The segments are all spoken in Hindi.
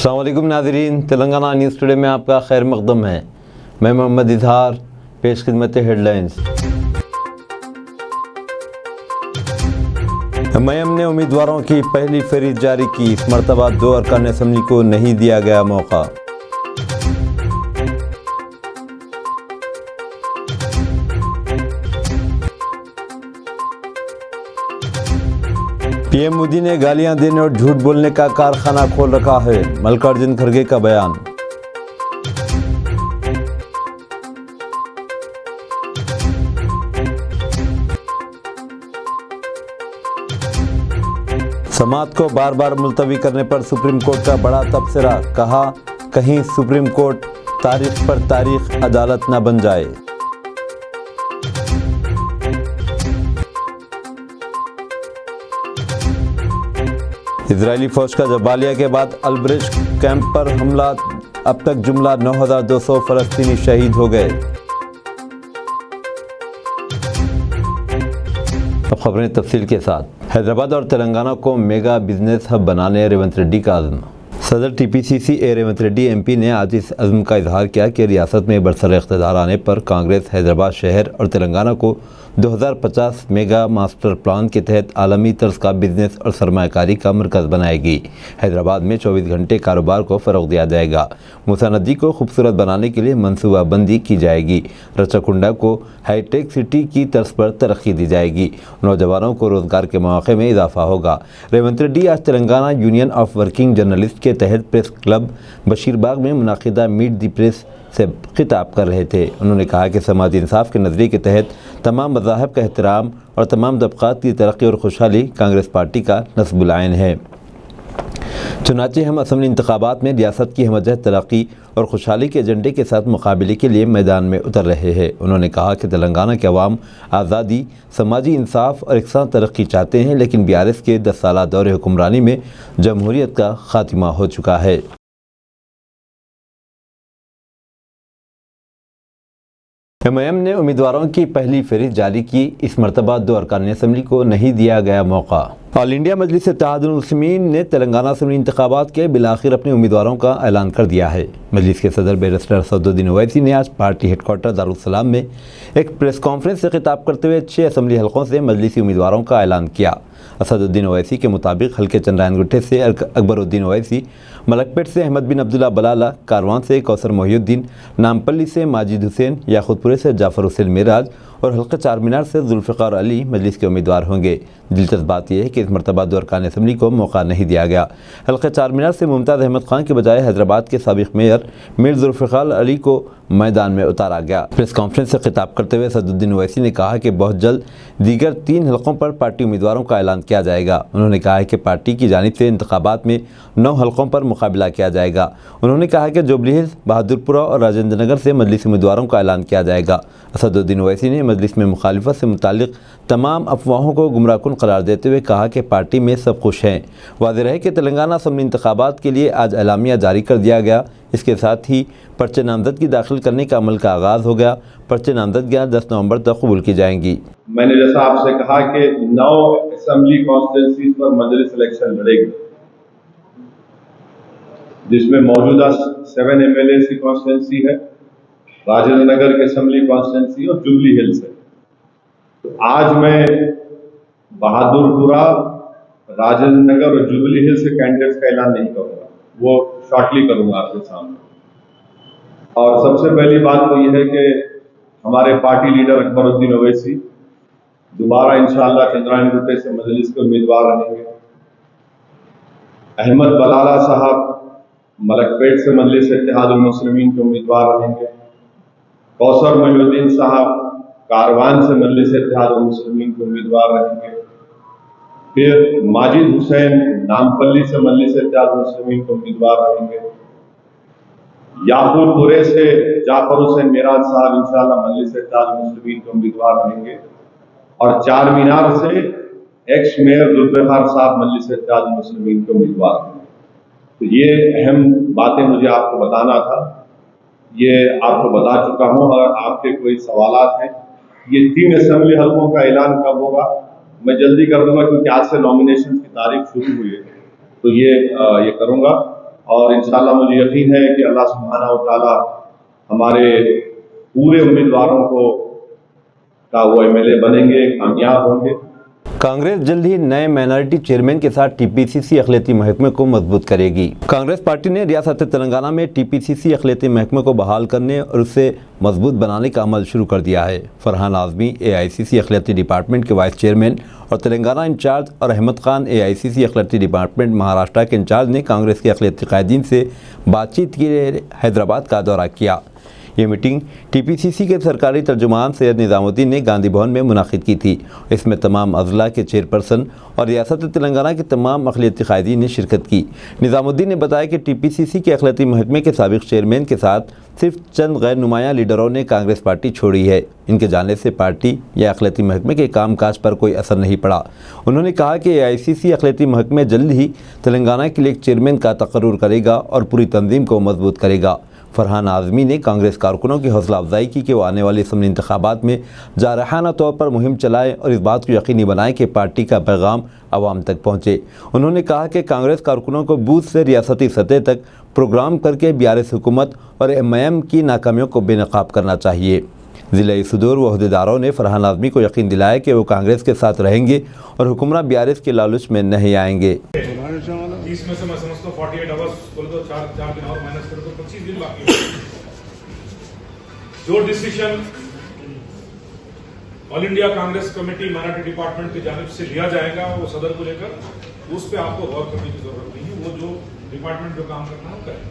अस्सलाम वालेकुम नाज़रीन, तेलंगाना न्यूज़ टुडे में आपका खैर मक़दम है। मैं मोहम्मद इजहार, पेश खिदमत हेडलाइंस। एमआईएम ने उम्मीदवारों की पहली फहरिस्त जारी की। इस मरतबा 2 अरकान असम्बली को नहीं दिया गया मौका। पीएम मोदी ने गालियां देने और झूठ बोलने का कारखाना खोल रखा है, मल्लिकार्जुन खड़गे का बयान। समाअत को बार बार मुलतवी करने पर सुप्रीम कोर्ट का बड़ा तबसरा। कहा, कहीं सुप्रीम कोर्ट तारीख पर तारीख अदालत न बन जाए। इजरायली फौज का जबालिया के बाद अलब्रेश कैंप पर हमला, अब तक जुमला 9,200 फ़लस्तीनी शहीद हो गए। अब खबरें तफसील के साथ। हैदराबाद और तेलंगाना को मेगा बिजनेस हब बनाने रेवंत रेड्डी का अज़्म। सदर टीपीसीसी रेवंत रेड्डी एमपी ने आज इस अज़्म का इजहार किया कि रियासत में बरसर इक़्तिदार आने पर कांग्रेस हैदराबाद शहर और तेलंगाना को 2050 मेगा मास्टर प्लान के तहत आलमी तर्ज का बिजनेस और सरमायाकारी का मरकज़ बनाएगी। हैदराबाद में 24 घंटे कारोबार को फ़रोग़ दिया जाएगा। मूसा नदी को खूबसूरत बनाने के लिए मनसूबाबंदी की जाएगी। रचकुंडा को हाईटेक सिटी की तर्ज पर तरक्की दी जाएगी। नौजवानों को रोज़गार के मौक़े में इजाफा होगा। रेवंत रेड्डी आज Telangana union of working journalist के तहत प्रेस क्लब बशीरबाग में मुनाकिदा मीट दी प्रेस से खिताब कर रहे थे। उन्होंने कहा कि समाजी इंसाफ के नज़रिए के तहत तमाम मज़ाहब का एहतराम और तमाम तबक़ात की तरक्की और खुशहाली कांग्रेस पार्टी का नस्बुल आइन है। चुनांचे हम असम्बली इंतखाबात में रियासत की हमजह तरक्की और खुशहाली के एजेंडे के साथ मुकाबले के लिए मैदान में उतर रहे हैं। उन्होंने कहा कि तेलंगाना के अवाम आज़ादी, समाजी इंसाफ और एकसां तरक्की चाहते हैं, लेकिन BRS के 10 साला दौरे हुक्मरानी में जमहूरियत का खात्मा हो चुका है। एमआईएम ने उम्मीदवारों की पहली फहरिस्त जारी की। इस मरतबा 2 अरकान असम्बली को नहीं दिया गया मौका। ऑल इंडिया मजलिस इत्तेहादुल मुस्लिमीन ने तेलंगाना असम्बली इंतखाबात के बिलाखिर अपने उम्मीदवारों का ऐलान कर दिया है। मजलिस के सदर बैरिस्टर असदुद्दीन ओवैसी ने आज पार्टी हेडक्वार्टर दारुस्सलाम में एक प्रेस कॉन्फ्रेंस से खिताब करते हुए 6 असम्बली हलकों से मजलिसी उम्मीदवारों का ऐलान किया। असदुद्दीन ओवैसी के मुताबिक हल्के चंद्रायनगुट्टे से अकबरुद्दीन ओवैसी, मलकपेट से अहमद बिन अब्दुल्ला बलाला, कारवान से कौसर मोहिउद्दीन, नामपल्ली से माजिद हुसैन, याकूतपुरे से जाफ़र हुसैन मेराज और हल्का चारमीनार से जुल्फ़िकार अली मजलिस के उम्मीदवार होंगे। दिलचस्प बात यह है कि इस मरतबा 2 अरकान असम्बली को मौका नहीं दिया गया। हल्का चारमीनार से मुमताज़ अहमद खान के बजाय हैदराबाद के साबिक़ मेयर मीर जुल्फ़िकार अली को मैदान में उतारा गया। प्रेस कॉन्फ्रेंस से खिताब करते हुए असदुद्दीन ओवैसी ने कहा कि बहुत जल्द दीगर 3 हलकों पर पार्टी उम्मीदवारों का ऐलान किया जाएगा। उन्होंने कहा कि पार्टी की जानिब से इंतखाबात में 9 हलकों पर मुकाबला किया जाएगा। उन्होंने कहा कि जुबली हिल्स, बहादुरपुरा और राजेंद्र नगर से मजलिस उम्मीदवारों का ऐलान किया जाएगा। असदुद्दीन ओवैसी ने मजलिस में मुखालिफत से मुताल्लिक़ तमाम अफवाहों को गुमराहकुन करार देते हुए कहा कि पार्टी में सब खुश हैं। वाज़ेह है कि तेलंगाना असम्बली इंतखाबात के लिए आज एलामिया जारी कर दिया गया। इसके साथ ही पर्चे नामजदगी दाखिल करने का अमल का आगाज़ हो गया। पर्चे नामजदगियाँ 10 नवंबर तक कबूल की जाएंगी। मैंने जैसा आपसे कहा कि 9 असम्बली कॉन्स्टिट्यूंसीज पर मजलिस इलेक्शन लड़ेगी, जिसमें मौजूदा 7 MLA की कॉन्स्टिट्यूंसी है, राजेंद्र नगर की असम्बली कॉन्स्टिट्यूंसी और जुबली हिल्स है। तो आज मैं बहादुरपुरा, राजेंद्र नगर और जुबली हिल्स के कैंडिडेट्स का ऐलान नहीं करूंगा, वो शॉर्टली करूंगा आपके सामने। और सबसे पहली बात तो यह है कि हमारे पार्टी लीडर अकबरुद्दीन ओवैसी दोबारा इंशाअल्लाह चंद्रायनगुट्टे से मजलिस के उम्मीदवार रहेंगे। अहमद बलाला साहब मलकपेट से मजलिस इत्तेहादुल मुस्लिमीन के उम्मीदवार रहेंगे। कौसर मोहिउद्दीन साहब कारवान से मजलिस इत्तेहादुल मुस्लिमीन के उम्मीदवार रहेंगे। फिर माजिद हुसैन नामपल्ली से मजलिस इत्तेहादुल मुस्लिमीन के उम्मीदवार रहेंगे। याकूतपुरे से जाफर हुसैन मेराज साहब इंशाअल्लाह मजलिस इत्तेहादुल मुस्लिमीन के उम्मीदवार रहेंगे। और चारमीनार से एक्स मेयर जुल्फ़िकार साहब मजलिस इत्तेहादुल मुस्लिमीन के उम्मीदवार रहेंगे। तो ये अहम बातें मुझे आपको बताना था, ये आपको बता चुका हूं। अगर आपके कोई सवालात हैं, ये 3 असम्बली हलकों का ऐलान कब होगा मैं जल्दी कर दूंगा, क्योंकि आज से नॉमिनेशन की तारीख शुरू हुई है, तो ये करूंगा। और इंशाल्लाह मुझे यकीन है कि अल्लाह सुब्हानहू व तआला हमारे पूरे उम्मीदवारों को का वो एमएलए बनेंगे, कामयाब होंगे। कांग्रेस जल्द ही नए माइनॉरिटी चेयरमैन के साथ टीपीसीसी अखिलती महकमे को मजबूत करेगी। कांग्रेस पार्टी ने रियासत तेलंगाना में टीपीसीसी अखिलती महकमे को बहाल करने और उसे मजबूत बनाने का अमल शुरू कर दिया है। फरहान आजमी एआईसीसी अखिलती डिपार्टमेंट के वाइस चेयरमैन और तेलंगाना इंचार्ज और अहमद खान एआईसीसी अखिलती डिपार्टमेंट महाराष्ट्र के इंचार्ज ने कांग्रेस के अखिलती कायदीन से बातचीत के लिए हैदराबाद का दौरा किया। ये मीटिंग टीपीसीसी के सरकारी तर्जुमान सैयद निज़ामुद्दीन ने गांधी भवन में मुनाकिद की थी। इसमें तमाम अजला के चेयरपर्सन और रियासत तेलंगाना के तमाम अखिलती कायदीन ने शिरकत की। निज़ामुद्दीन ने बताया कि टीपीसीसी के अखिलती महकमे के साबिक चेयरमैन के साथ सिर्फ चंद गैर नुमाया लीडरों ने कांग्रेस पार्टी छोड़ी है। इनके जाने से पार्टी या अखिलती महकमे के कामकाज पर कोई असर नहीं पड़ा। उन्होंने कहा कि एआईसीसी अखिलती महकमे जल्द ही तेलंगाना के लिए एक चेयरमैन का तकर्रुर करेगा और पूरी तंजीम को मजबूत करेगा। फरहान आजमी ने कांग्रेस कारकुनों की हौसला अफजाई की कि वो आने वाले असम्बली इंतखाबात में जारहाना तौर पर मुहिम चलाएं और इस बात को यकीनी बनाएं कि पार्टी का पैगाम आवाम तक पहुंचे। उन्होंने कहा कि कांग्रेस कारकुनों को बूथ से रियासती सतह तक प्रोग्राम करके बीआरएस हुकूमत और एमआईएम की नाकामियों को बेनकाब करना चाहिए। ज़िला सुदूर व अहदेदारों ने फरहान आजमी को यकीन दिलाया कि वो कांग्रेस के साथ रहेंगे और हुक्मरान बीआरएस के लालच में नहीं आएंगे। 30 में से मैं समझता हूँ 48 आवर्स बोले तो 4 दिन और माइनस करो तो 25 दिन बाकी है। जो decision all India Congress committee minority department की जानिब से लिया जाएगा वो सदर को लेकर, उस पर आपको गौर करने की जरूरत नहीं है। वो जो डिपार्टमेंट जो काम करना है करें,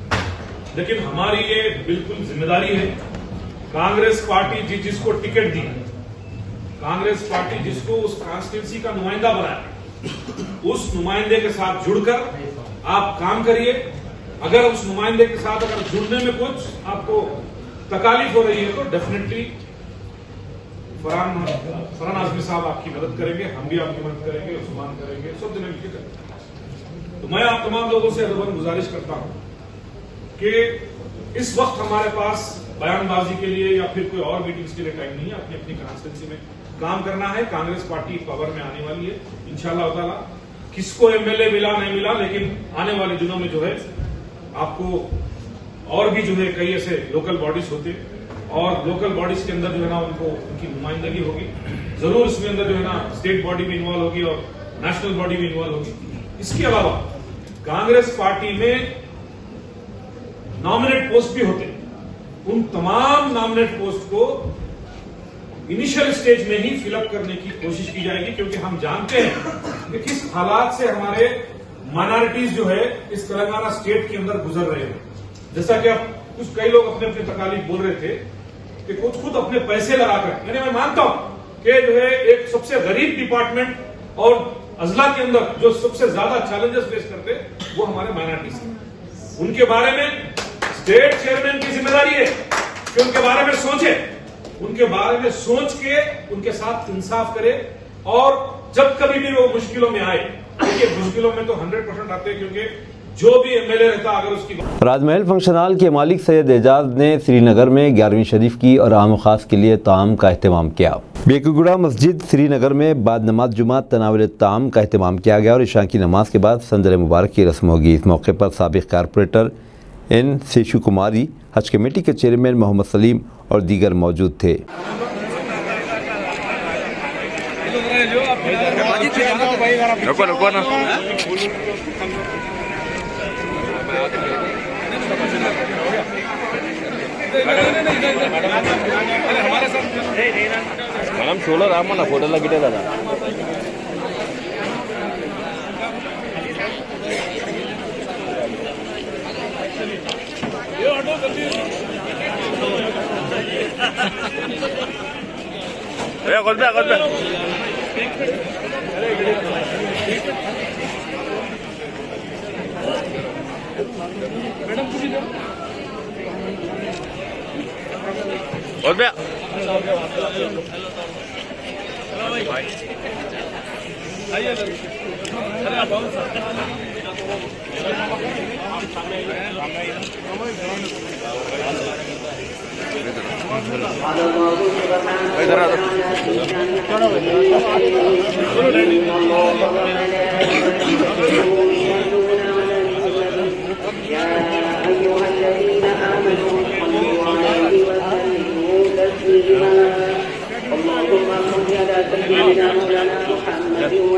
लेकिन हमारी ये बिल्कुल जिम्मेदारी है। कांग्रेस पार्टी जिसको टिकट दी, कांग्रेस पार्टी जिसको उस कॉन्स्टिट्यूंसी का नुमाइंदा बनाया, उस नुमाइंदे के साथ जुड़कर आप काम करिए। अगर उस नुमाइंदे के साथ अगर जुड़ने में कुछ आपको तकालीफ हो रही है तो डेफिनेटली फरहान आजमी साहब आपकी मदद करेंगे, हम भी आपकी मदद करेंगे, उस्मान करेंगे, सब जने मिलकर करेंगे। तो मैं आप तमाम लोगों से अदबन गुजारिश करता हूं कि इस वक्त हमारे पास बयानबाजी के लिए या फिर कोई और मीटिंग्स के लिए टाइम नहीं है। अपनी अपनी कॉन्स्टिट्यूंसी में काम करना है। कांग्रेस पार्टी पावर में आने वाली है इंशाअल्लाह ताला। किसको एमएलए मिला नहीं मिला, लेकिन आने वाले दिनों में जो है आपको और भी जो है कई ऐसे लोकल बॉडीज होते और लोकल बॉडीज के अंदर जो है ना उनको उनकी नुमाइंदगी होगी। जरूर इसमें अंदर जो है ना स्टेट बॉडी भी इन्वॉल्व होगी और नेशनल बॉडी भी इन्वॉल्व होगी। इसके अलावा कांग्रेस पार्टी में नॉमिनेट पोस्ट भी होते, उन तमाम नॉमिनेट पोस्ट को इनिशियल स्टेज में ही फिलअप करने की कोशिश की जाएगी, क्योंकि हम जानते हैं कि किस हालात से हमारे माइनॉरिटीज जो है इस तेलंगाना स्टेट के अंदर गुजर रहे हैं। जैसा कि अब कुछ कई लोग अपने अपने तकालीफ बोल रहे थे कि कुछ खुद अपने पैसे लगाकर, यानी मैं मानता हूं कि जो है एक सबसे गरीब डिपार्टमेंट और अजला के अंदर जो सबसे ज्यादा चैलेंजेस फेस करते वो हमारे माइनॉरिटीज हैं। उनके बारे में स्टेट चेयरमैन की जिम्मेदारी है कि उनके बारे में सोचे, उनके बारे में सोच के उनके साथ इंसाफ करे और जब कभी भी वो मुश्किलों में आए, देखिए मुश्किलों में तो 100% आते हैं, क्योंकि जो भी एमएलए रहता अगर उसकी राजमहल फंक्शन हॉल के मालिक सैयद एजाज ने श्रीनगर में 11वीं शरीफ की और आम खास के लिए ताम का अहतमाम किया। बेकुगुड़ा मस्जिद श्रीनगर में बाद नमाज जुमा तनावुल ताम का अहतमाम किया गया और इशा की नमाज के बाद संदर मुबारक की रस्म होगी। इस मौके पर साबिक कारपोरेटर एन शेषु कुमारी, हज कमेटी के चेयरमैन मोहम्मद सलीम और दीगर मौजूद थे। మనం షోలో రామన్న ఫోటోలో గిట్టే కదా इधर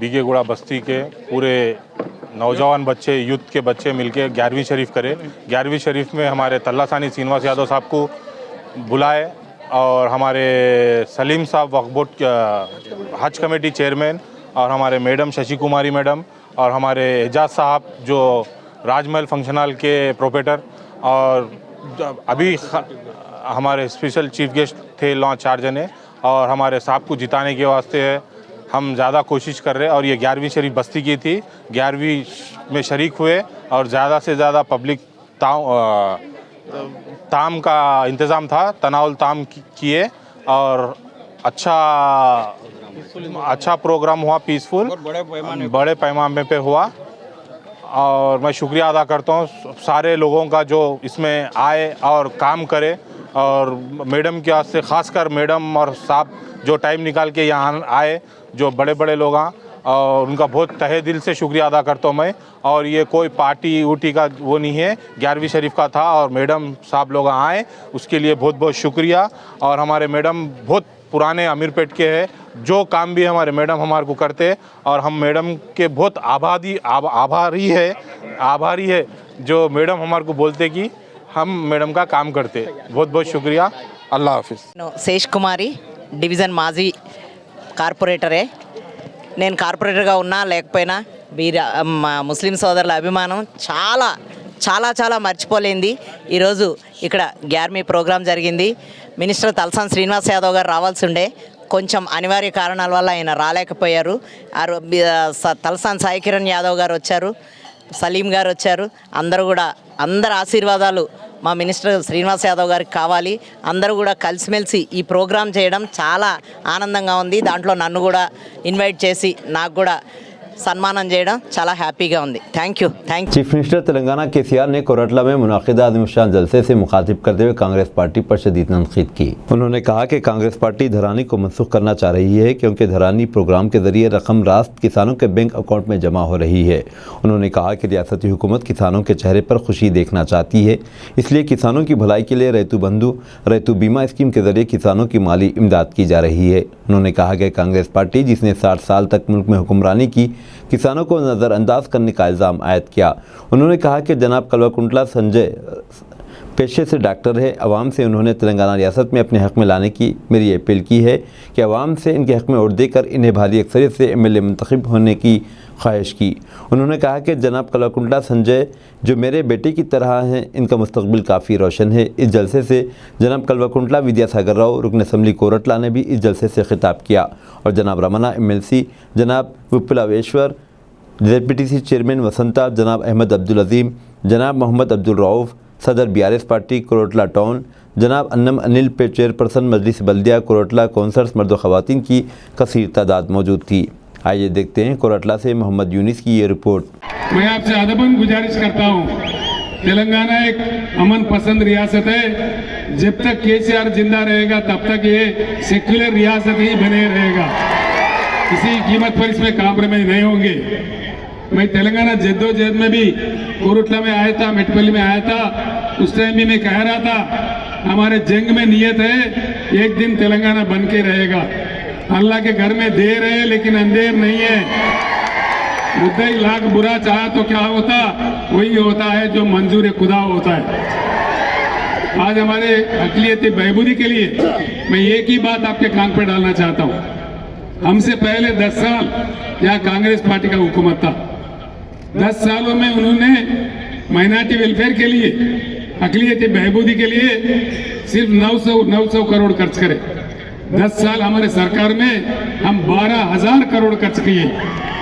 बीगेगुड़ा बस्ती के पूरे नौजवान बच्चे यूथ के बच्चे मिलके 11वीं शरीफ करे। 11वीं शरीफ में हमारे तल्लासानी श्रीनिवास यादव साहब को बुलाए और हमारे सलीम साहब वक्फ बोर्ड हज कमेटी चेयरमैन और हमारे मैडम शशि कुमारी मैडम और हमारे एजाज साहब जो राजमहल फंक्शन हॉल के प्रोपरेटर और अभी हमारे स्पेशल चीफ गेस्ट थे 4 जने और हमारे साहब को जिताने के वास्ते हम ज़्यादा कोशिश कर रहे हैं। और ये 11वीं शरीफ बस्ती की थी, 11वीं में शरीक हुए और ज़्यादा से ज़्यादा पब्लिक ताम का इंतज़ाम था, तनाउल ताम किए और अच्छा प्रोग्राम हुआ, पीसफुल बड़े पैमाने पे हुआ। और मैं शुक्रिया अदा करता हूँ सारे लोगों का जो इसमें आए और काम करे और मैडम के वास्ते ख़ासकर मैडम और साहब जो टाइम निकाल के यहाँ आए, जो बड़े बड़े लोग हैं और उनका बहुत तहे दिल से शुक्रिया अदा करता हूँ मैं। और ये कोई पार्टी ऊटी का वो नहीं है, 11वीं शरीफ का था और मैडम साहब लोग आए उसके लिए बहुत बहुत शुक्रिया। और हमारे मैडम बहुत पुराने अमीरपेट के हैं, जो काम भी हमारे मैडम हमारे को करते और हम मैडम के बहुत आभारी है जो मैडम हमारे को बोलते कि हम मैडम का काम करते। बहुत बहुत शुक्रिया, अल्लाह हाफिज़। శేష్ కుమారి డివిజన్ మాజీ కార్పొరేటరే. నేను కార్పొరేటర్గా ఉన్నా లేకపోయినా మా ముస్లిం సోదరుల అభిమానం చాలా చాలా చాలా మర్చిపోలేంది. ఈరోజు ఇక్కడ 11वीं ప్రోగ్రాం జరిగింది. మినిస్టర్ తలసాని శ్రీనివాస్ యాదవ్ గారు రావాల్సి ఉండే, కొంచెం అనివార్య కారణాల వల్ల ఆయన రాలేకపోయారు. తలసాని సాయి కిరణ్ యాదవ్ గారు వచ్చారు, సలీం గారు వచ్చారు. అందరి ఆశీర్వాదాలు మా మినిస్టర్ శ్రీనివాస్ యాదవ్ గారికి కావాలి. అందరూ కూడా కలిసిమెలిసి ఈ ప్రోగ్రాం చేయడం చాలా ఆనందంగా ఉంది. దాంట్లో నన్ను కూడా ఇన్వైట్ చేసి నాకు కూడా सम्मानन చేయడం చాలా హ్యాపీగా ఉంది. Thank you. Chief minister Telangana KCR ने कोरटला में मुनाकिदा आज़िमुशान जलसे से मुखातिब करते हुए कांग्रेस पार्टी पर शदीद तनकीद की। उन्होंने कहा कि कांग्रेस पार्टी धरानी को मनसूख करना चाह रही है क्योंकि धरानी प्रोग्राम के जरिए रकम रास्त किसानों के बैंक अकाउंट में जमा हो रही है। उन्होंने कहा कि रियासती हुकूमत किसानों के चेहरे पर खुशी देखना चाहती है, इसलिए किसानों की भलाई के लिए रैतु बंधु रैतु बीमा स्कीम के जरिए किसानों की माली इमदाद की जा रही है। उन्होंने कहा कि कांग्रेस पार्टी जिसने 60 साल तक मुल्क में हुक्मरानी की, किसानों को नज़रअंदाज करने का इल्ज़ाम आयद किया। उन्होंने कहा कि जनाब कल्वाकुंटला संजय पेशे से डॉक्टर है। अवाम से उन्होंने तेलंगाना रियासत में अपने हक़ में लाने की मेरी अपील की है कि अवाम से इनके हक़ में वोट देकर इन्हें भारी अक्सरियत से MLA मुंतखब होने की ख्वाहिश की। उन्होंने कहा कि जनाब कल्वाकुंटला संजय जो मेरे बेटे की तरह हैं, इनका मुस्तकबिल काफ़ी रोशन है। इस जलसे से जनाब कल्वाकुंटला विद्यासागर राव रुकन असम्बली कोरटला ने भी इस जलसे से खिताब किया और जनाब रमना MLC, जनाब विप्लवेश्वर ZPTC चेयरमैन वसंता, जनाब अहमद अब्दुल अजीम, जनाब मोहम्मद अब्दुल रऊफ़ सदर BRS पार्टी कोरटला टाउन, जनाब अन्नम अनिल पे चेयरपर्सन मजलिस बल्दिया कोरटला कौंसलर्स मर्द ख़वातीन की कसीर तादाद मौजूद थी। आइए देखते हैं कोरटला से मोहम्मद यूनिस की ये रिपोर्ट। मैं आपसे अदबन गुजारिश करता हूँ, तेलंगाना एक अमन पसंद रियासत है। जब तक KCR जिंदा रहेगा तब तक ये सेक्युलर रियासत ही बने रहेगा, किसी कीमत पर इसमें कॉम्प्रोमाइज नहीं होंगे। मैं तेलंगाना जद्दोजहद में भी कोरटला में आया था, मेटपल्ली में आया था, उस टाइम भी मैं कह रहा था हमारे जंग में नियत है एक दिन तेलंगाना बन के रहेगा। अल्लाह के घर में देर है लेकिन अंधेर नहीं है। मुद्दा ही लाख बुरा चाहा तो क्या होता, वही होता है जो मंजूर खुदा होता है। आज हमारे अक़लियती बहबूदी के लिए मैं एक ही बात आपके कान पर डालना चाहता हूँ। हमसे पहले 10 साल यहाँ कांग्रेस पार्टी का हुकूमत था। 10 सालों में उन्होंने माइनॉरिटी वेलफेयर के लिए, अक़लियती बहबूदी के लिए सिर्फ 900 करोड़ खर्च करे। 10 साल हमारे सरकार में हम 12,000 करोड़ खर्च किए।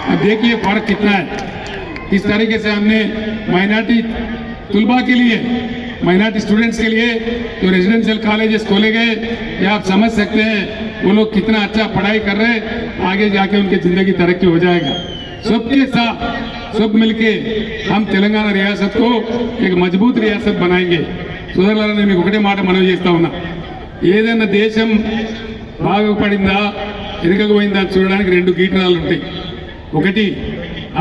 अब देखिए फर्क कितना है। इस तरीके से हमने माइनॉरिटी तुलबा के लिए, माइनॉरिटी स्टूडेंट्स के लिए जो रेजिडेंशियल कॉलेजेस खोले गए, ये आप समझ सकते हैं वो लोग कितना अच्छा पढ़ाई कर रहे हैं, आगे जाके उनकी ज़िंदगी तरक्की हो जाएगा। सबके साथ सब मिलके हम तेलंगाना रियासत को एक मजबूत रियासत बनाएंगे। సోదరులారా, నేను ఒకటే మాట మనవి చేస్తా ఉన్నా, ఏదైనా దేశం బాగుపడిందా ఎరగకపోయిందా చూడడానికి రెండు కీటకాలు ఉంటాయి. ఒకటి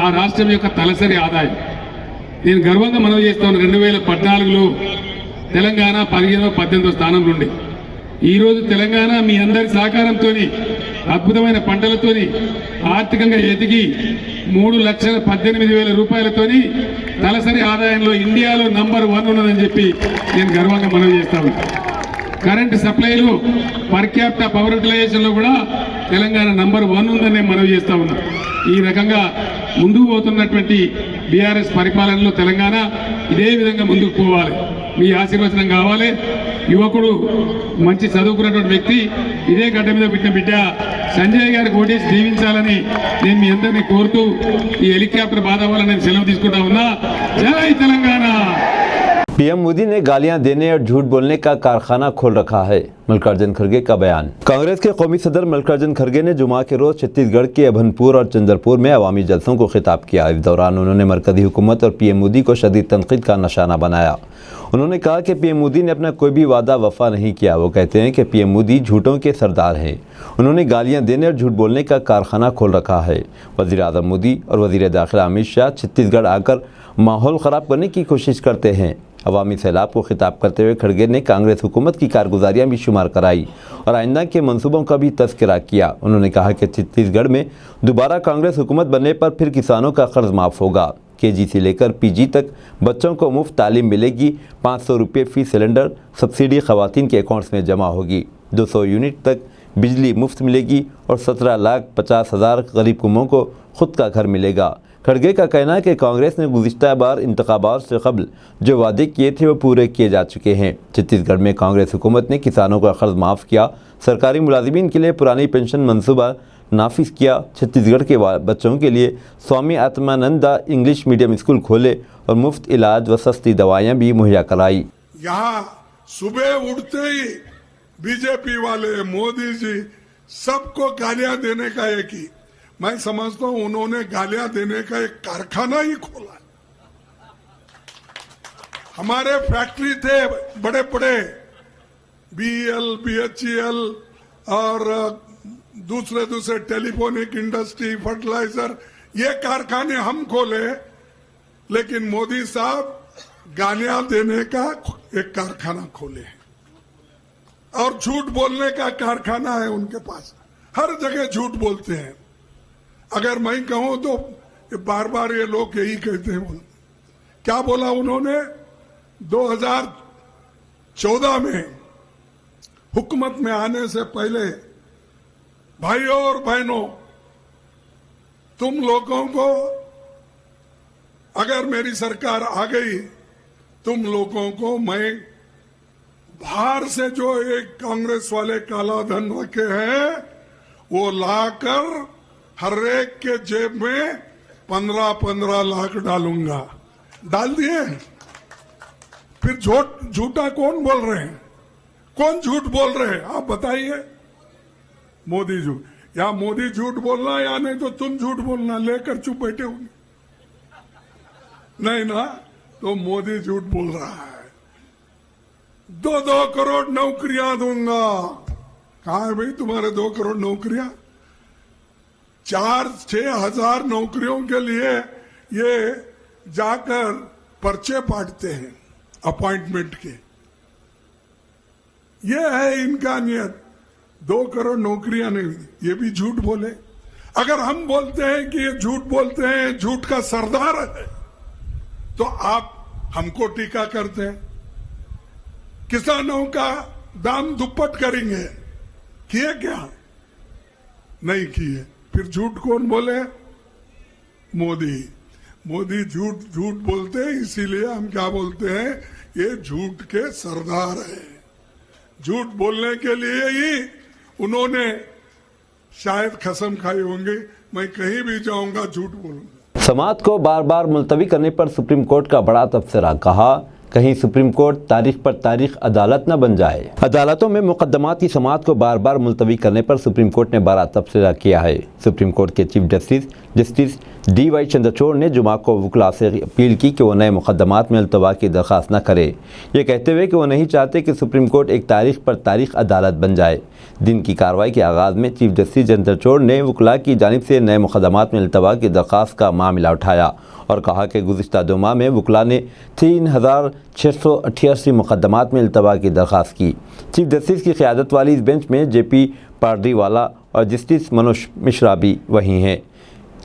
ఆ రాష్ట్రం యొక్క తలసరి ఆదాయం. నేను గర్వంగా మనవి చేస్తాను, 2014లో తెలంగాణ 15వ 18వ స్థానంలో ఉండే. ఈరోజు తెలంగాణ మీ అందరి సహకారంతో అద్భుతమైన పంటలతోని ఆర్థికంగా ఎదిగి 3,18,000 రూపాయలతోని తలసరి ఆదాయంలో ఇండియాలో నంబర్ 1 ఉన్నదని చెప్పి నేను గర్వంగా మనవి చేస్తాను. కరెంటు సప్లైలు పర్ క్యాపిటా పవర్ యూటిలైజేషన్లో కూడా తెలంగాణ నంబర్ 1 ఉందని నేను మనవి చేస్తా ఉన్నా. ఈ రకంగా ముందుకు పోతున్నటువంటి బీఆర్ఎస్ పరిపాలనలో తెలంగాణ ఇదే విధంగా ముందుకు పోవాలి. మీ ఆశీర్వచనం కావాలి. యువకుడు మంచి చదువుకున్నటువంటి వ్యక్తి, ఇదే గడ్డ మీద పుట్టిన బిడ్డ సంజయ్ గారికి ఓటేసి దీవించాలని నేను మీ అందరినీ కోరుతూ ఈ హెలికాప్టర్ బాధ వల్ల నేను సెలవు తీసుకుంటా ఉన్నా. జై తెలంగాణ. पीएम मोदी ने गालियां देने और झूठ बोलने का कारखाना खोल रखा है, मल्लिकार्जुन खड़गे का बयान। कांग्रेस के कौमी सदर मल्लिकार्जुन खड़गे ने जुमा के रोज छत्तीसगढ़ के अभनपुर और चंद्रपुर में अवामी जलसों को खिताब किया। इस दौरान उन्होंने मरकजी हुकूमत और पीएम मोदी को शदीद तनकीद का निशाना बनाया। उन्होंने कहा कि पीएम मोदी ने अपना कोई भी वादा वफा नहीं किया। वो कहते हैं कि पीएम मोदी झूठों के सरदार हैं। उन्होंने गालियां देने और झूठ बोलने का कारखाना खोल रखा है। वज़ीर आज़म मोदी और वज़ीर दाखिला अमित शाह छत्तीसगढ़ आकर माहौल ख़राब करने की कोशिश करते हैं। अवामी सैलाब को खिताब करते हुए खड़गे ने कांग्रेस हुकूमत की कारगुजारियाँ भी शुमार कराई और आइंदा के मंसूबों का भी तज़किरा किया। उन्होंने कहा कि छत्तीसगढ़ में दोबारा कांग्रेस हुकूमत बनने पर फिर किसानों का कर्ज माफ़ होगा। केजी से लेकर पीजी तक बच्चों को मुफ्त तालीम मिलेगी। 500 रुपये फ़ी सिलेंडर सब्सिडी ख़वातीन के अकाउंट्स में जमा होगी। 200 यूनिट तक बिजली मुफ्त मिलेगी और 17,50,000 गरीब कौमों को खुद का घर मिलेगा। खड़गे का कहना है कि कांग्रेस ने गुज़िश्ता बार इंतखाबात से कबल जो वादे किए थे वो पूरे किए जा चुके हैं। छत्तीसगढ़ में कांग्रेस हुकूमत ने किसानों का कर्ज माफ़ किया, सरकारी मुलाजिमीन के लिए पुरानी पेंशन मनसूबा नाफिज किया, छत्तीसगढ़ के बच्चों के लिए स्वामी आत्मानंदा इंग्लिश मीडियम स्कूल खोले और मुफ्त इलाज व सस्ती दवाइयाँ भी मुहैया कराई। यहाँ सुबह उठते ही बीजेपी वाले मोदी जी सबको गालियां देने का एक ही, मैं समझता हूं उन्होंने गालियां देने का एक कारखाना ही खोला। हमारे फैक्ट्री थे बड़े बड़े बीएल, बीएचईएल और दूसरे टेलीफोनिक इंडस्ट्री, फर्टिलाइजर, ये कारखाने हम खोले, लेकिन मोदी साहब गालियां देने का एक कारखाना खोले हैं और झूठ बोलने का कारखाना है उनके पास। हर जगह झूठ बोलते हैं। अगर मैं कहूं तो बार बार ये लोग यही कहते हैं। क्या बोला उन्होंने? 2014 में हुकूमत में आने से पहले, भाइयों और बहनों, तुम लोगों को अगर मेरी सरकार आ गई, तुम लोगों को मैं बाहर से जो एक कांग्रेस वाले काला धन रखे हैं वो लाकर हर एक के जेब में 15-15 लाख डालूंगा। डाल दिए। फिर झूठा कौन बोल रहे हैं? कौन झूठ बोल रहे हैं? आप बताइए। मोदी झूठ, या मोदी झूठ बोलना या नहीं तो तुम झूठ बोलना, लेकर चुप बैठे होंगे। नहीं ना, तो मोदी झूठ बोल रहा है। 2 करोड़ नौकरियां दूंगा। कहां है भाई तुम्हारे 2 करोड़ नौकरियां? 4-6 हजार नौकरियों के लिए ये जाकर पर्चे बांटते हैं अपॉइंटमेंट के। ये है इनका नियत। 2 करोड़ नौकरियां नहीं, ये भी झूठ बोले। अगर हम बोलते हैं कि ये झूठ बोलते हैं, झूठ का सरदार है, तो आप हमको टीका करते हैं। किसानों का दाम दुप्पट करेंगे, किए क्या? नहीं किए। फिर झूठ कौन बोले? मोदी झूठ बोलते हैं, इसीलिए हम क्या बोलते हैं, ये झूठ के सरदार है। झूठ बोलने के लिए ही उन्होंने शायद कसम खाई होंगे, मैं कहीं भी जाऊंगा झूठ बोलूंगा। समाअत को बार बार मुलतवी करने पर सुप्रीम कोर्ट का बड़ा तबसरा। कहा, कहीं सुप्रीम कोर्ट तारीख पर तारीख अदालत न बन जाए। अदालतों में मुकदमात की समाअत को बार बार मुलतवी करने पर सुप्रीम कोर्ट ने बड़ा तबसरा किया है। सुप्रीम कोर्ट के chief justice justice DY Chandrachud ने जुमा को वकला से अपील की कि वो नए मुकदमात में अल्तवा की दरख्वास्त न करे, ये कहते हुए कि वो नहीं चाहते कि सुप्रीम कोर्ट एक तारीख पर तारीख अदालत बन जाए। दिन की कार्रवाई के आगाज़ में चीफ जस्टिस चंद्रचूड़ ने वकला की जानिब से नए मुकदमात में अल्तवा की दरख्वास्त का मामला उठाया और कहा कि गुज़िश्ता 2 माह में वकला ने 3688 मुकदमात में अल्तवा की दरख्वास्त की। चीफ जस्टिस की क़यादत वाली इस बेंच में JP पारदीवाला और जस्टिस मनोज मिश्रा भी वहीं हैं।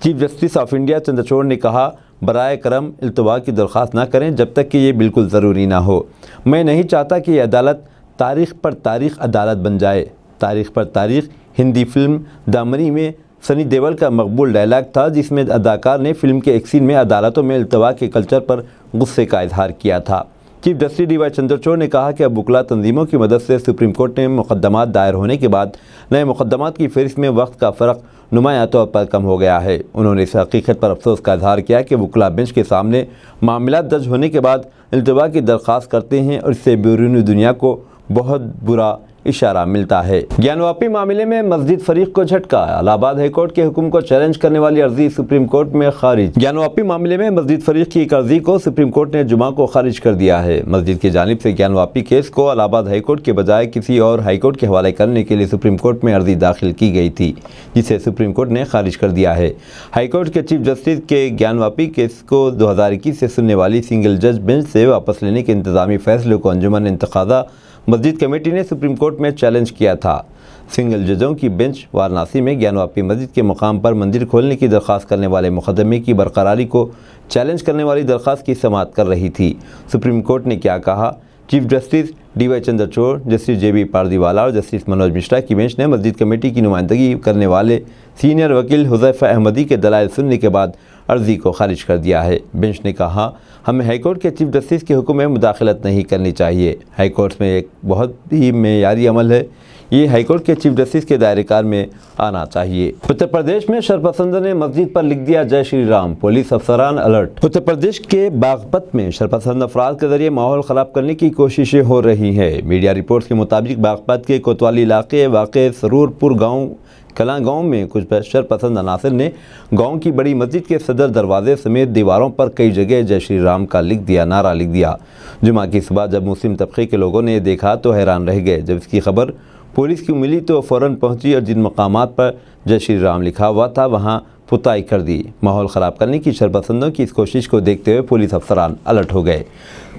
Chief justice of India Chandrachud ने कहा, बराए करम अल्तवा की दरख्वास्त ना करें जब तक कि ये बिल्कुल ज़रूरी ना हो। मैं नहीं चाहता कि ये अदालत तारीख़ पर तारीख़ अदालत बन जाए। तारीख़ पर तारीख़ हिंदी फिल्म दामनी में सनी देओल का मकबूल डायलॉग था, जिसमें अदाकार ने फिल्म के एक सीन में अदालतों में अल्तवा के कल्चर पर गुस्से का इजहार किया था। चीफ जस्टिस DY चंद्रचूड़ ने कहा कि अब वकला तंजीमों की मदद से सुप्रीम कोर्ट में मुकदमात दायर होने के बाद नए मुकदमात की फ़हरिस्त में वक्त का फ़र्क नुमाया तौर पर कम हो गया है। उन्होंने इस हकीकत पर अफसोस का इजहार किया कि वकला बेंच के सामने मामला दर्ज होने के बाद अल्तवा की दरख्वास्त करते हैं और इससे बैरूनी दुनिया को बहुत बुरा इशारा मिलता है। ज्ञानवापी मामले में मस्जिद फरीक को झटका, इलाहाबाद हाईकोर्ट के हुक्म को चैलेंज करने वाली अर्जी सुप्रीम कोर्ट में खारिज। ज्ञानवापी मामले में मस्जिद फरीक की एक अर्जी को सुप्रीम कोर्ट ने जुमा को खारिज कर दिया है। मस्जिद की जानिब से ज्ञानवापी केस को इलाहाबाद हाईकोर्ट के बजाय किसी और हाईकोर्ट के हवाले करने के लिए सुप्रीम कोर्ट में अर्जी दाखिल की गई थी, जिसे सुप्रीम कोर्ट ने खारिज कर दिया है। हाईकोर्ट के चीफ जस्टिस के ज्ञानवापी केस को 2021 से सुनने वाली सिंगल जज बेंच से वापस लेने के इंतजामी फैसले को अंजुमन इंतखादा मस्जिद कमेटी ने सुप्रीम कोर्ट में चैलेंज किया था। सिंगल जजों की बेंच वाराणसी में ज्ञानवापी मस्जिद के मुकाम पर मंदिर खोलने की दरख्वास्त करने वाले मुकदमे की बरकरारी को चैलेंज करने वाली दरख्वास्त की समाअत कर रही थी। सुप्रीम कोर्ट ने क्या कहा? Chief justice DY Chandrachud, justice JB Pardiwala और जस्टिस मनोज मिश्रा की बेंच ने मस्जिद कमेटी की नुमाइंदगी करने वाले सीनियर वकील हुज़ैफ़ा अहमदी के दलाइल सुनने के बाद अर्जी को खारिज कर दिया है। बेंच ने कहा, हमें हाईकोर्ट के चीफ जस्टिस के हुक्म में मुदाखलत नहीं करनी चाहिए। हाईकोर्ट में एक बहुत ही मेयारी अमल है, ये हाईकोर्ट के चीफ जस्टिस के दायरेकार में आना चाहिए। उत्तर प्रदेश में शरपसंदों ने मस्जिद पर लिख दिया जय श्री राम, पुलिस अफसरान अलर्ट। उत्तर प्रदेश के बागपत में शरपसंद अफराद के जरिए माहौल ख़राब करने की कोशिशें हो रही हैं। मीडिया रिपोर्ट्स के मुताबिक बागपत के कोतवाली इलाके वाक़े सरूरपुर गाँव कलां गाँव में कुछ शरपसंद अनासर ने गाँव की बड़ी मस्जिद के सदर दरवाजे समेत दीवारों पर कई जगह जय श्री राम का नारा लिख दिया। जुमा की सुबह जब मुस्लिम तबके के लोगों ने देखा तो हैरान रह गए। जब इसकी खबर पुलिस की मिली तो फ़ौरन पहुंची और जिन मकामात पर जय श्री राम लिखा हुआ था वहां पुताई कर दी। माहौल ख़राब करने की शरपसंदों की इस कोशिश को देखते हुए पुलिस अफसरान अलर्ट हो गए।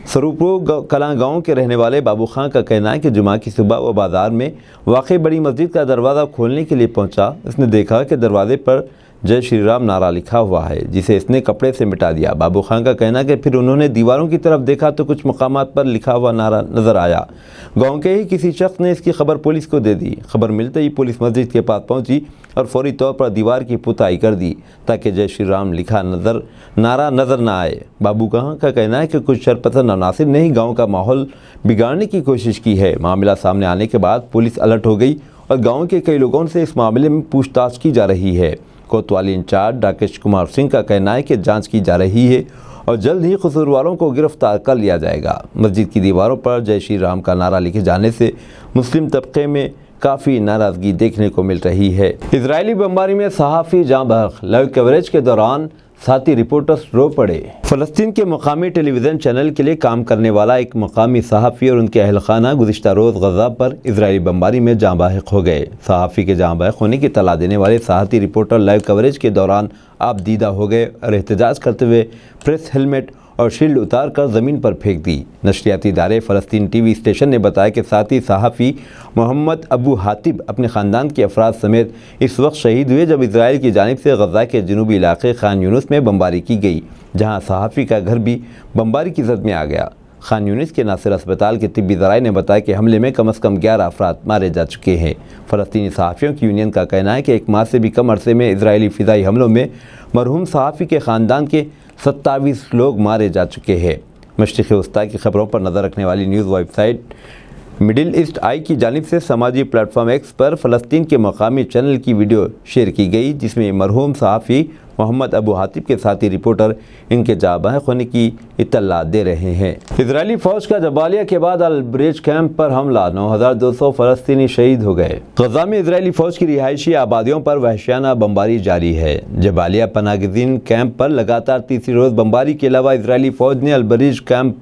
सरूपुर कलां गाँव के रहने वाले बाबू खां का कहना है कि जुमा की सुबह वो बाज़ार में वाक़ई बड़ी मस्जिद का दरवाज़ा खोलने के लिए पहुंचा। इसने देखा कि दरवाजे पर जय श्री राम नारा लिखा हुआ है, जिसे इसने कपड़े से मिटा दिया। बाबू खां का कहना है कि फिर उन्होंने दीवारों की तरफ देखा तो कुछ मकामात पर लिखा हुआ नारा नज़र आया। गांव के ही किसी शख्स ने इसकी खबर पुलिस को दे दी। खबर मिलते ही पुलिस मस्जिद के पास पहुंची और फौरी तौर पर दीवार की पुताई कर दी ताकि जय श्री राम लिखा नारा नज़र न आए। बाबू खां का कहना है कि कुछ शरपसंद अनासिर ने ही गाँव का माहौल बिगाड़ने की कोशिश की है। मामला सामने आने के बाद पुलिस अलर्ट हो गई और गाँव के कई लोगों से इस मामले में पूछताछ की जा रही है। कोतवाली इंचार्ज राकेश कुमार सिंह का कहना है कि जांच की जा रही है और जल्द ही कसूरवारों को गिरफ्तार कर लिया जाएगा। मस्जिद की दीवारों पर जय श्री राम का नारा लिखे जाने से मुस्लिम तबके में काफ़ी नाराज़गी देखने को मिल रही है। इजरायली बमबारी में सहाफ़ी जाँ बहक, लाइव कवरेज के दौरान साथी रिपोर्टर्स रो पड़े। फ़लस्तीन के मकामी टेलीविज़न चैनल के लिए काम करने वाला एक मकामी सहाफ़ी और उनके अहलखाना गुज़िश्ता रोज़ गज़ा पर इजरायली बमबारी में जाँ बहक हो गए। सहाफ़ी के जाँ बहक होने की तला देने वाले साथी रिपोर्टर लाइव कवरेज के दौरान आप दीदा हो गए और एहतजाज करते हुए प्रेस हेलमेट और शील्ड उतार कर ज़मीन पर फेंक दी। नशरियाती इदारे फ़लस्तीन TV स्टेशन ने बताया कि साथी सहाफ़ी मोहम्मद अबू हातिब अपने ख़ानदान के अफराद समेत इस वक्त शहीद हुए जब इजराइल की जानिब से गज़ा के जनूबी इलाके खान यूनिस में बमबारी की गई, जहाँ सहाफ़ी का घर भी बमबारी की जद में आ गया। खान यूनिस के नासिर अस्पताल के तिब्बी ज़राए ने बताया कि हमले में कम अज़ कम 11 अफराद मारे जा चुके हैं। फ़लस्तीनी सहाफ़ियों की यूनियन का कहना है कि एक माह से भी कम अरसे में इजरायली फ़िज़ाई हमलों में मरहूम सहाफ़ी के ख़ानदान के 27 लोग मारे जा चुके हैं। मशरिक़ वस्ता की खबरों पर नज़र रखने वाली न्यूज़ वेबसाइट मिडिल ईस्ट आई की जानिब से समाजी प्लेटफॉर्म X पर फ़लस्तीन के मकामी चैनल की वीडियो शेयर की गई, जिसमें मरहूम सहाफ़ी मोहम्मद अबू हातिब के साथी रिपोर्टर इनके जाबाज होने की इत्तला दे रहे हैं। इजरायली फौज का जबालिया के बाद अल ब्रेज कैंप पर हमला, 9200 फलस्तीनी शहीद हो गए। गजा में इजरायली फौज की रिहायशी आबादियों पर वहशियाना बमबारी जारी है। जबालिया पनागज़ीन कैंप पर लगातार तीसरी रोज़ बमबारी के अलावा इजरायली फौज ने अल ब्रेज कैंप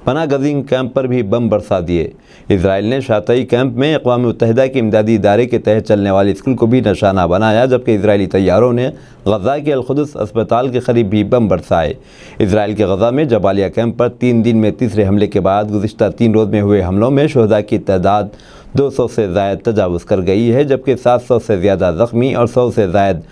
पनागज़ीन कैंप पर भी बम बरसा दिए। इसराइल ने शातई कैंप में अक़वाम मुत्तहिदा के इमदादी इदारे के तहत चलने वाले स्कूल को भी निशाना बनाया, जबकि इजरायली तैयारों ने गजा के अल-कुद्स अस्पताल के करीब भी बम बरसाए। इसराइल के गजा में जबालिया कैंप पर 3 दिन में तीसरे हमले के बाद गुज़िश्ता 3 रोज़ में हुए हमलों में शुहदा की तादाद 200 से ज़ायद तजावुज़ कर गई है, जबकि 700 से ज़्यादा ज़ख्मी और 100 से ज़ायद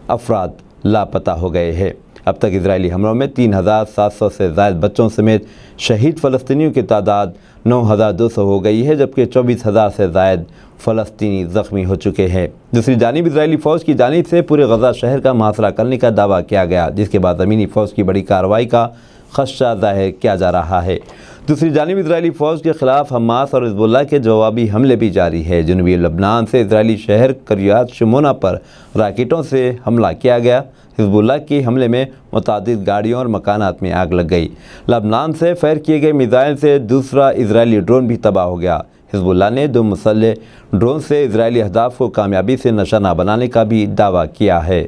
अफराद लापता हो गए हैं। अब तक इजरायली हमलों में 3700 से ज़ायद बच्चों समेत शहीद फ़लस्तीनियों की तादाद 9200 हो गई है, जबकि 24,000 से ज़ायद फ़लस्तीनी ज़ख्मी हो चुके हैं। दूसरी जानिब इजरायली फ़ौज की जानिब से पूरे गजा शहर का मुहासरा करने का दावा किया गया, जिसके बाद ज़मीनी फ़ौज की बड़ी कार्रवाई का खदशा ज़ाहिर किया जा रहा है। दूसरी जानिब इजरायली फ़ौज के ख़िलाफ़ हमास और हिज़्बुल्लाह के जवाबी हमले भी जारी है। जनूबी लबनान से इजरायली शहर करियात शमोना पर राकेटों से हमला किया गया। हिज़्बुल्लाह के हमले में मुतादिद गाड़ियों और मकानात में आग लग गई। लबनान से फायर किए गए मिसाइल से दूसरा इजरायली ड्रोन भी तबाह हो गया। हिज़्बुल्लाह ने 2 मुसल्लह ड्रोन से इजरायली अहदाफ को कामयाबी से निशाना बनाने का भी दावा किया है।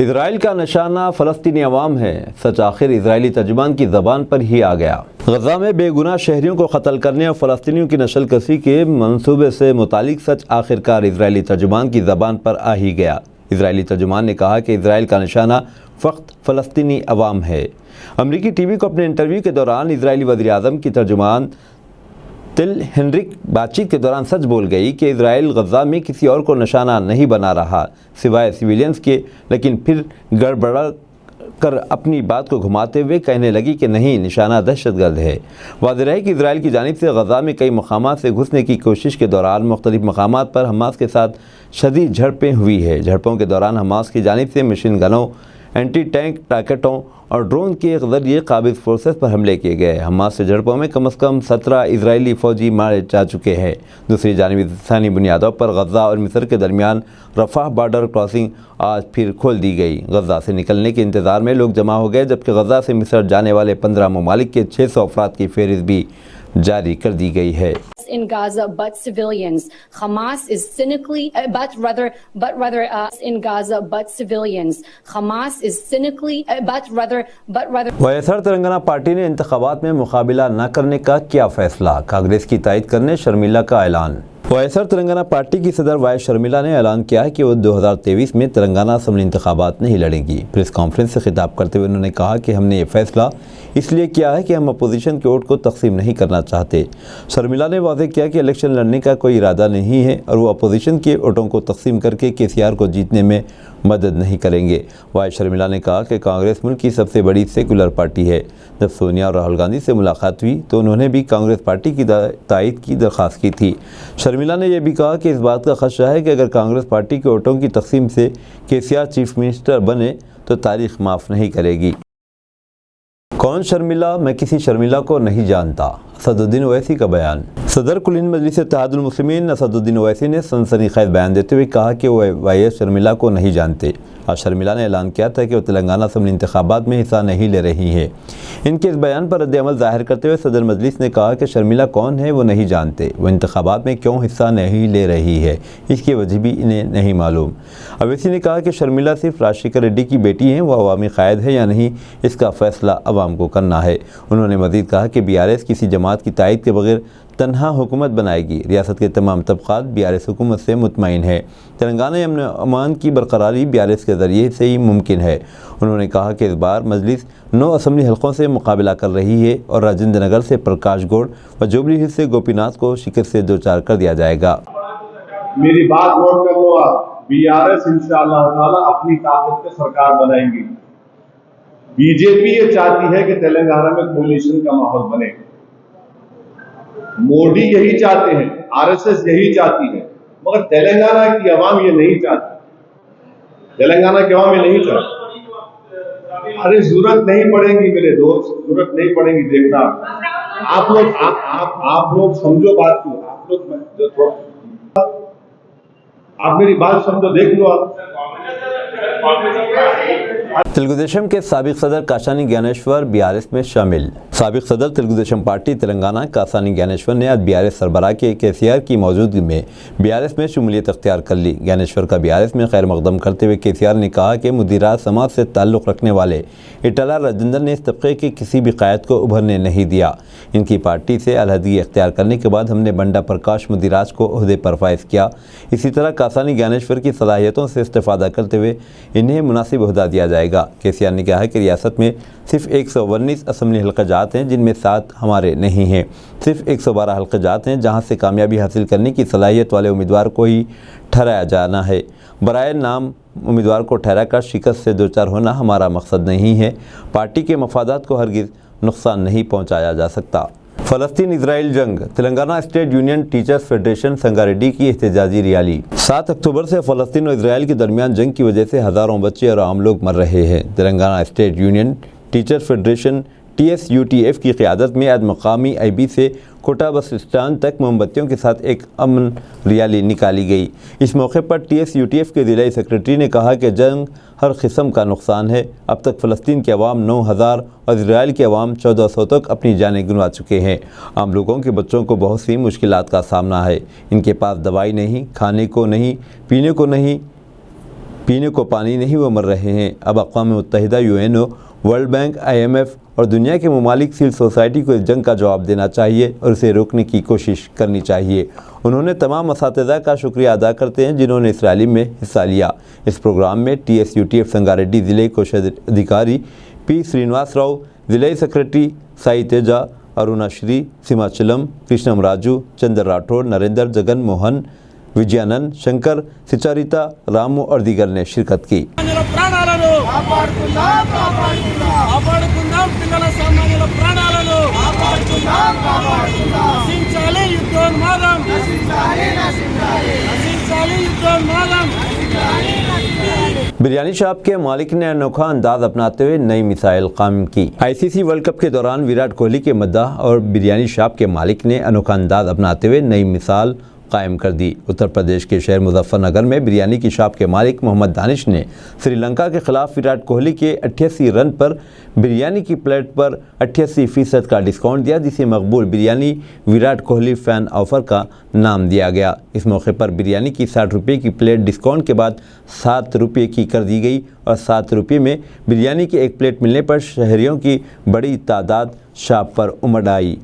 इसराइल का निशाना फ़लस्तीनी अवाम है, सच आखिर इजरायली तर्जुमान की ज़बान पर ही आ गया। गजा में बेगुनाह शहरियों को कत्ल करने और फ़लस्तीनियों की नस्लकशी के मंसूबे से मुतालिक सच आखिरकार इजरायली तर्जुमान की ज़बान पर आ ही गया। इजरायली तर्जुमान ने कहा कि इसराइल का निशाना फ़क़त फ़लस्तीनी अवाम है। अमरीकी टीवी को अपने इंटरव्यू के दौरान इजरायली वज़ीर आज़म की तर्जुमान तिल हेनरिक बातचीत के दौरान सच बोल गई कि इजराइल गजा में किसी और को निशाना नहीं बना रहा सिवाय सिविलियंस के, लेकिन फिर गड़बड़ा कर अपनी बात को घुमाते हुए कहने लगी कि नहीं, निशाना दहशतगर्द है। वाज़ेह है कि इजराइल की जानिब से गजा में कई मकामात से घुसने की कोशिश के दौरान मुख्तलिफ मकामात पर हमास के साथ शदीद झड़पें हुई है। झड़पों के दौरान हमास की जानिब से मशीन गनों, एंटी टैंक टारगेटों और ड्रोन के ज़रिए काबिज़ फोर्सेस पर हमले किए गए। हमास से झड़पों में कम से कम 17 इजरायली फ़ौजी मारे जा चुके हैं। दूसरी जानिब इंसानी बुनियादों पर गजा और मिस्र के दरमियान रफ़ाह बॉर्डर क्रॉसिंग आज फिर खोल दी गई। गजा से निकलने के इंतज़ार में लोग जमा हो गए, जबकि गजा से मिस्र जाने वाले 15 ममालिक के 600 अफराद की फहरिस्त भी जारी कर दी गई है। In Gaza, but civilians. Hamas is cynically, but rather in Gaza, but civilians. Hamas is cynically, but rather. YSR Telangana party ने इंतखाबात में मुकाबला न करने का किया फैसला, कांग्रेस की तायद करने शर्मिला का ऐलान। वयसर तेलंगाना पार्टी की सदर वाई शर्मिला ने ऐलान किया है कि वो 2023 में तेलंगाना असम्बली इंतखाबात नहीं लड़ेंगी। प्रेस कॉन्फ्रेंस से खिताब करते हुए उन्होंने कहा कि हमने ये फैसला इसलिए किया है कि हम अपोजिशन के वोट को तकसीम नहीं करना चाहते। शर्मिला ने वाज़ेह किया कि इलेक्शन लड़ने का कोई इरादा नहीं है और वो अपोजिशन के वोटों को तकसीम करके KCR को जीतने में मदद नहीं करेंगे। वाई शर्मिला ने कहा कि कांग्रेस मुल्क की सबसे बड़ी सेकुलर पार्टी है। जब सोनिया और राहुल गांधी से मुलाकात हुई तो उन्होंने भी कांग्रेस पार्टी की तायद की दरख्वास्त की थी। शर्मिला ने यह भी कहा कि इस बात का खदशा है कि अगर कांग्रेस पार्टी के वोटों की तकसीम से KCR चीफ मिनिस्टर बने तो तारीख माफ़ नहीं करेगी। कौन शर्मिला? मैं किसी शर्मिला को नहीं जानता, असदुद्दीन ओवैसी का बयान। सदर कुल हिंद मजलिस इत्तेहादुल मुस्लिमीन असदुद्दीन ओवैसी ने सनसनीखेज बयान देते हुए कहा कि वो YS शर्मिला को नहीं जानते। आज शर्मिला ने ऐलान किया था कि वो तेलंगाना असम्बली इंतखाबात में हिस्सा नहीं ले रही है। इनके इस बयान पर रद्द-ए-अमल ज़ाहिर करते हुए सदर मजलिस ने कहा कि शर्मिला कौन है वो नहीं जानते, वो इंतखाबात में क्यों हिस्सा नहीं ले रही है, इसकी वजह भी इन्हें नहीं मालूम। ओवैसी ने कहा कि शर्मिला सिर्फ राजशेखर रेड्डी की बेटी हैं, वो अवामी कायद है या नहीं, इसका फ़ैसला अवाम को करना है। उन्होंने मज़ीद कहा कि BRS किसी जमात की तायद के बगैर तन्हा हुकूमत बनाएगी। रियासत के तमाम तबक़ात BRS हुकूमत से मुतमईन है। तेलंगाना अमन अमान की बरकरारी BRS के ज़रिए से ही मुमकिन है। उन्होंने कहा कि इस बार मजलिस 9 असम्बली हल्कों से मुकाबला कर रही है और राजेंद्र नगर से प्रकाश गौड़ व जुबली हिल्स से गोपीनाथ को शिकस्त से 2-4 कर दिया जाएगा। मेरी बात नोट कर लो आप, BRS इंशाअल्लाह ताला अपनी ताकत से सरकार बनाएंगी। बीजेपी ये चाहती है कि तेलंगाना में कोलिशन का माहौल बने। मोदी यही चाहते हैं, आरएसएस यही चाहती है, मगर तेलंगाना की आवाम ये नहीं चाहती। तेलंगाना की आवाम ये नहीं चाहती। अरे जरूरत नहीं पड़ेगी मेरे दोस्त, जरूरत नहीं पड़ेगी। देखना आप लोग समझो बात को। आप मेरी बात समझो, देख लो आप। तेलुगुदेशम के साबिक सदर कासानी ज्ञानेश्वर बीआरएस में शामिल। साबिक सदर तेलुगुदेशम पार्टी तेलंगाना कासानी ज्ञानेश्वर ने आज बीआरएस सरबराह के केसीआर की मौजूदगी में बीआरएस में शमूलियत अख्तियार कर ली। ज्ञानेश्वर का बीआरएस में खैर मकदम करते हुए केसीआर ने कहा कि मुदीरात समाज से ताल्लुक़ रखने वाले इटला राजेंद्र ने इस तबके के किसी भी क़ायद को उभरने नहीं दिया। इनकी पार्टी से अलहदगी अख्तियार करने के बाद हमने बंडा प्रकाश मुदीराज को ओहदे पर फाइज किया। इसी तरह कासानी ज्ञानेश्वर की सलाहियतों से इस्तेफादा करते हुए इन्हें मुनासिब ओहदा दिया जाएगा। केसीआर ने कहा कि रियासत में सिर्फ 119 असम्बली हल्का जात हैं, जिनमें 7 हमारे नहीं हैं। सिर्फ 112 हल्का जात हैं जहां से कामयाबी हासिल करने की सलाहियत वाले उम्मीदवार को ही ठहराया जाना है। बराए नाम उम्मीदवार को ठहरा कर शिकस्त से दोचार होना हमारा मकसद नहीं है। पार्टी के मफादात को हरगिज़ नुकसान नहीं पहुँचाया जा सकता। फ़लस्तीन इजराइल जंग। Telangana state union teachers federation Sangareddy की एहतजाजी रैली। 7 अक्टूबर से फ़लस्तीन और इजराइल के दरमियान जंग की वजह से हज़ारों बच्चे और आम लोग मर रहे हैं। Telangana state union teachers federation TSUTF की क़यादत में आज मकामी IB से कोटा बस स्टैंड तक मोमबत्तियों के साथ एक अमन रैली निकाली गई। इस मौके पर TSUTF के ज़िला सेक्रेटरी ने कहा कि जंग हर किस्म का नुकसान है। अब तक फ़लस्तीन के अवाम 9,000 और इजराइल के अवाम 1,400 तक अपनी जानें गंवा चुके हैं। आम लोगों के बच्चों को बहुत सी मुश्किलात का सामना है। इनके पास दवाई नहीं, खाने को नहीं, पीने को पानी नहीं, वो मर रहे हैं। अब अक़वाम मुत्तहिदा, UNO, वर्ल्ड बैंक, IMF और दुनिया के ममालिक सिविल सोसाइटी को इस जंग का जवाब देना चाहिए और इसे रोकने की कोशिश करनी चाहिए। उन्होंने तमाम असातिज़ा का शुक्रिया अदा करते हैं जिन्होंने इस रैली में हिस्सा लिया। इस प्रोग्राम में TSUTF संगारेड्डी ज़िले कोषाधिकारी P श्रीनिवास राव, ज़िले सेक्रेटरी साई तेजा, अरुणा श्री, सीमाचलम, कृष्णम राजू, चंद्र राठौर, नरेंद्र, जगन मोहन, विजयानंद, शंकर, सिचारिता, रामू और दीगर ने शिरकत की। बिरयानी शॉप के मालिक ने अनोखा अंदाज अपनाते हुए नई मिसाइल कायम की। ICC वर्ल्ड कप के दौरान विराट कोहली के मद्दाह और बिरयानी शॉप के मालिक ने अनोखा अंदाज अपनाते हुए नई मिसाल कायम कर दी। उत्तर प्रदेश के शहर मुजफ्फरनगर में बिरयानी की शॉप के मालिक मोहम्मद दानिश ने श्रीलंका के खिलाफ विराट कोहली के 88 रन पर बिरयानी की प्लेट पर 88% का डिस्काउंट दिया, जिसे मकबूल बिरयानी विराट कोहली फ़ैन ऑफ़र का नाम दिया गया। इस मौके पर बिरयानी की 60 रुपये की प्लेट डिस्काउंट के बाद 7 रुपये की कर दी गई और 7 रुपये में बिरयानी की एक प्लेट मिलने पर शहरियों की बड़ी तादाद शॉप पर उमड़ आई।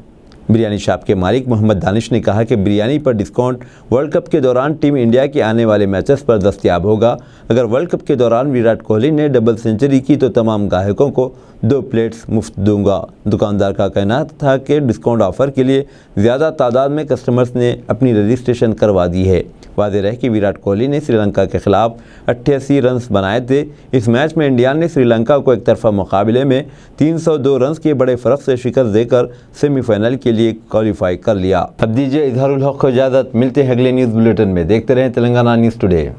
बिरयानी शॉप के मालिक मोहम्मद दानिश ने कहा कि बिरयानी पर डिस्काउंट वर्ल्ड कप के दौरान टीम इंडिया के आने वाले मैचेस पर दस्तयाब होगा। अगर वर्ल्ड कप के दौरान विराट कोहली ने डबल सेंचुरी की तो तमाम ग्राहकों को 2 प्लेट्स मुफ्त दूंगा। दुकानदार का कहना था कि डिस्काउंट ऑफर के लिए ज़्यादा तादाद में कस्टमर्स ने अपनी रजिस्ट्रेशन करवा दी है। वाज़ेह रहे कि विराट कोहली ने श्रीलंका के खिलाफ 88 रन बनाए थे। इस मैच में इंडिया ने श्रीलंका को एक तरफा मुकाबले में 302 रन के बड़े फ़र्क से शिकस्त देकर सेमीफाइनल के लिए क्वालिफाई कर लिया। अब दीजिए इजहारुल हक को इजाज़त। मिलते हैं अगले न्यूज़ बुलेटिन में। देखते रहें तेलंगाना न्यूज़ टुडे।